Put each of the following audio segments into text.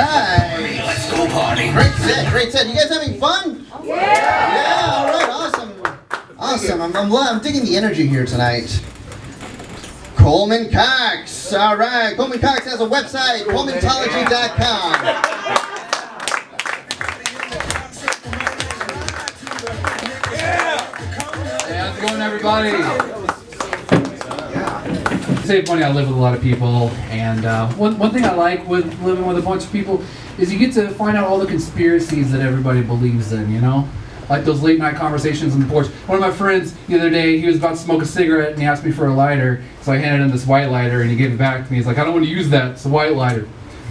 right. Let's go party. Great set, great set. You guys having fun? Yeah. Yeah, all right, awesome. Awesome. I'm digging the energy here tonight. Coleman Cox. All right. Coleman Cox has a website, colementology.com. Hey, how's it going, everybody? To save money, I live with a lot of people, and one thing I like with living with a bunch of people is you get to find out all the conspiracies that everybody believes in, you know? Like those late night conversations on the porch. One of my friends the other day, he was about to smoke a cigarette and he asked me for a lighter, so I handed him this white lighter and he gave it back to me. He's like, I don't want to use that, it's a white lighter.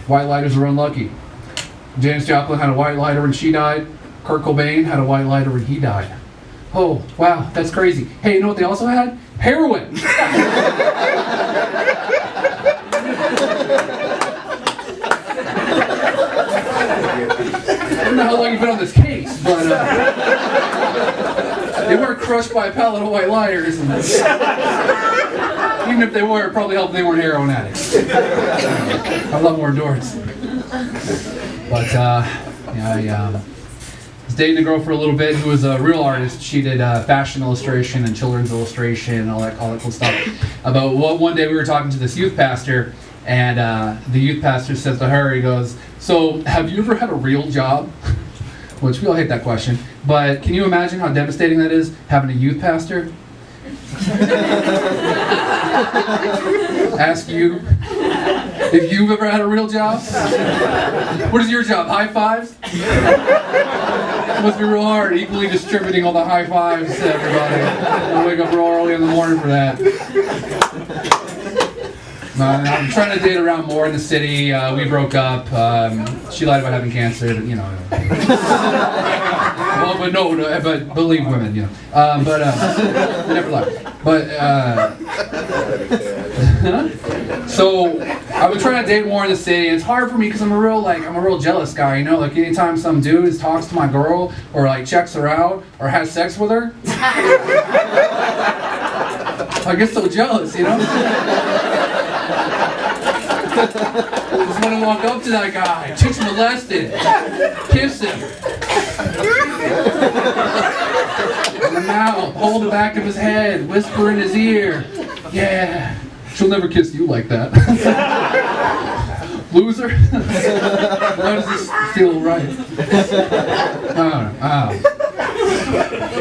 White lighters are unlucky. Janis Joplin had a white lighter when she died. Kurt Cobain had a white lighter when he died. Oh, wow, that's crazy. Hey, you know what they also had? Heroin! I don't know how long you've been on this case, but they weren't crushed by a pallet of white lighters. And even if they were, it probably helped they weren't heroin addicts. I love more endurance. But yeah, I was dating a girl for a little bit who was a real artist. She did fashion illustration and children's illustration and all that cool stuff. But one day we were talking to this youth pastor, and the youth pastor says to her, he goes, so have you ever had a real job? Which we all hate that question. But can you imagine how devastating that is, having a youth pastor ask you if you've ever had a real job? What is your job? High fives? It must be real hard, equally distributing all the high fives to everybody. I wake up real early in the morning for that. I'm trying to date around more in the city. We broke up. She lied about having cancer, but, you know. Well, but no, but believe women, you know. Never lie. But so I've been trying to date more in the city. It's hard for me because I'm a real jealous guy, you know. Like anytime some dude talks to my girl or like checks her out or has sex with her, I get so jealous, you know. Just want to walk up to that guy, chicks molested, kiss him. In the mouth, hold the back of his head, whisper in his ear. Yeah, she'll never kiss you like that. Loser. Why does this feel right? I don't know.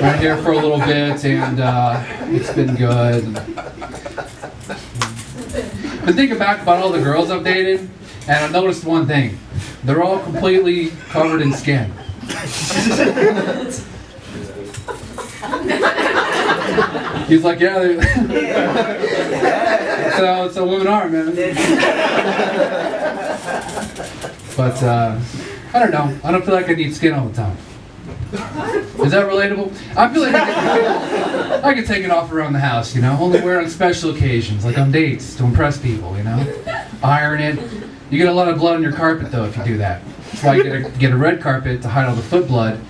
Been here for a little bit, and it's been good. Been thinking back about all the girls I've dated, and I've noticed one thing. They're all completely covered in skin. He's like, yeah, that's how women are, man. But, I don't know. I don't feel like I need skin all the time. Is that relatable? I feel like I can take it off around the house, you know, only wear it on special occasions, like on dates, to impress people, you know. Iron it. You get a lot of blood on your carpet, though, if you do that. That's why you get a red carpet to hide all the foot blood,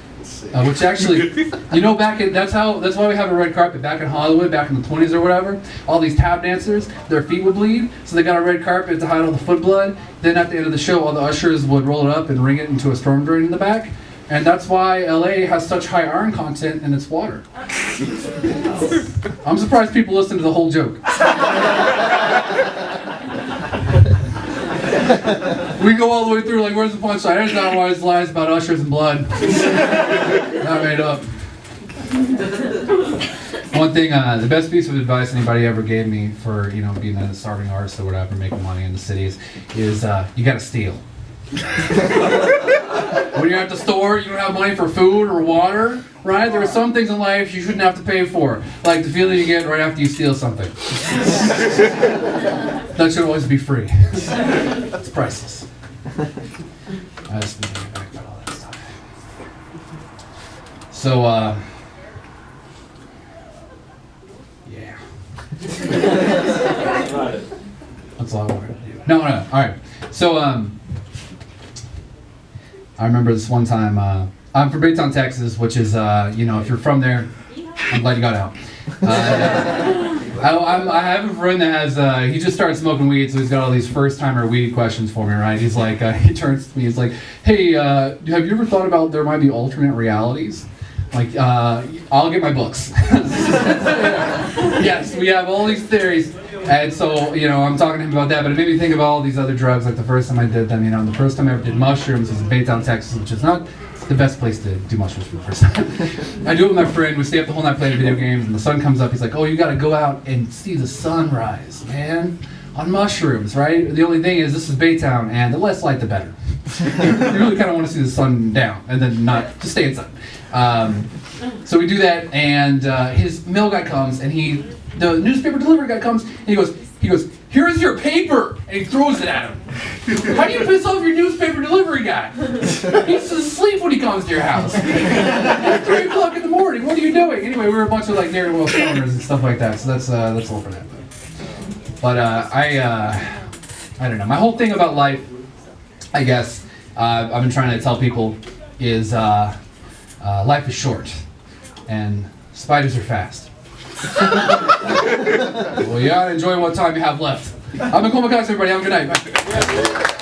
which actually, you know, that's why we have a red carpet. Back in Hollywood, back in the 20s or whatever, all these tap dancers, their feet would bleed, so they got a red carpet to hide all the foot blood. Then at the end of the show, all the ushers would roll it up and ring it into a storm drain in the back. And that's why LA has such high iron content in its water. I'm surprised people listen to the whole joke. We go all the way through, like, where's the punchline? There's not always lies about ushers and blood. Not made up. One thing, the best piece of advice anybody ever gave me for, you know, being a starving artist or whatever, making money in the cities, is you gotta steal. When you're at the store, you don't have money for food or water, right? There are some things in life you shouldn't have to pay for, like the feeling you get right after you steal something. That should always be free. It's priceless. I just been thinking back about all that stuff. So, yeah. That's all I wanted to do. No, all right. So, I remember this one time, I'm from Baytown, Texas, which is, you know, if you're from there, I'm glad you got out. I have a friend that has, he just started smoking weed, so he's got all these first-timer weed questions for me, right? He's like, he turns to me, he's like, hey, have you ever thought about there might be alternate realities? Like, I'll get my books. Yes, we have all these theories, and so, I'm talking to him about that, but it made me think of all these other drugs, like the first time I did them, the first time I ever did mushrooms was in Baytown, Texas, which is not the best place to do mushrooms for the first time. I do it with my friend, we stay up the whole night playing video games, and the sun comes up, he's like, oh, you gotta go out and see the sunrise, man, on mushrooms, right? The only thing is, this is Baytown, and the less light, the better. You really kind of want to see the sun down, and then not, just stay inside. So we do that, and his mail guy comes, and the newspaper delivery guy comes, and he goes, here's your paper, and he throws it at him. How do you piss off your newspaper delivery guy? He's asleep when he comes to your house. It's 3 o'clock in the morning, what are you doing? Anyway, we were a bunch of like Darren Wells stoners and stuff like that, so that's all for that. But I don't know, my whole thing about life, I guess, I've been trying to tell people is life is short and spiders are fast. Well, you gotta enjoy what time you have left. I'm Coleman Cox, everybody. Have a good night. Bye.